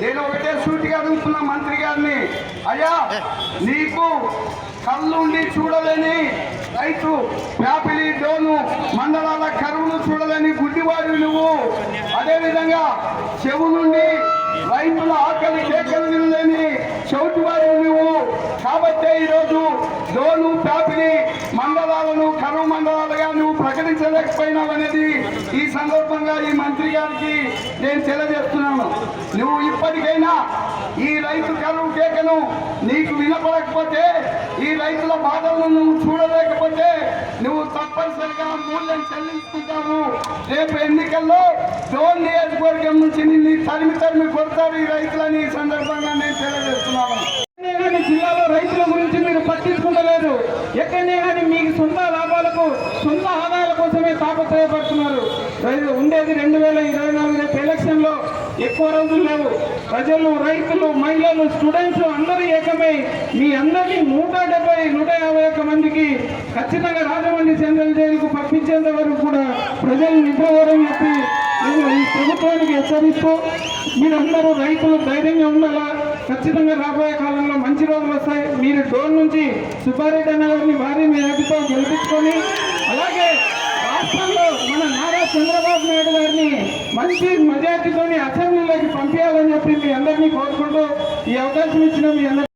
నేను ఒకటే సూటిగా అడుగుతున్నా మంత్రి గారిని, అయ్యా నీకు కళ్ళుండి చూడలేని రైతు ప్యాపిలి డోను మండలాల కరువును చూడలేని గుడ్డివాడు నువ్వు, అదేవిధంగా చెవు నుండి రైతుల ఆకలి కేకలు వినలేని చౌటివాడు నువ్వు. కాబట్టే ఈరోజు డోను ప్యాపిలి మండలాలను కరువు మండలాలుగా నువ్వు ప్రకటించలేకపోయినావు అనేది ఈ సందర్భంగా ఈ మంత్రి గారికి నేను తెలియజేస్తున్నాను. నువ్వు ఇప్పటికైనా ఈ రైతు కరువు కేకను నీకు వినపడకపోతే, ఈ రైతుల బాధలను నువ్వు చూడలేకపోతే నువ్వు తప్పనిసరిగా మూల్యం చెల్లించుకుంటావు. రేపు ఎన్నికల్లో డోన్ నియోజకవర్గం నుంచి నిన్ను తరిమి కొడతారు ఈ రైతులని ఈ సందర్భంగా నేను తెలియజేస్తున్నాను. జిల్లాలో రైతుల గురించి మీరు పట్టించుకుంటలేదు. ఎక్కడనే కానీ మీకు సొంత లాభాలకు సొంత ఆదాయాల కోసమే తాపత్రయపడుతున్నారు. ఉండేది 2024 రేపు ఎలక్షన్లో ఎక్కువ రోజులు లేవు. ప్రజలు, రైతులు, మహిళలు, స్టూడెంట్స్ అందరూ ఏకమై మీ అందరినీ 150 మందికి ఖచ్చితంగా రాజమండ్రి సెంట్రల్ జైలుకు పంపించేంత వరకు కూడా ప్రజలు నిద్రపోరని చెప్పి నేను ఈ ప్రభుత్వానికి హెచ్చరిస్తూ, మీరందరూ రైతులు ధైర్యంగా ఉండాలా. ఖచ్చితంగా రాబోయే కాలంలో మంచి రోజులు వస్తాయి. మీరు డోన్ నుంచి సుబ్బారెడ్డి అన్న గారిని భారీ మెజార్టీతో గెలిపించుకొని, అలాగే రాష్ట్రంలో మన నారా చంద్రబాబు నాయుడు గారిని మంచి మెజార్టీతోని అసెంబ్లీలోకి పంపించాలని చెప్పి మీ అందరినీ కోరుకుంటూ ఈ అవకాశం ఇచ్చిన మీ అందరికీ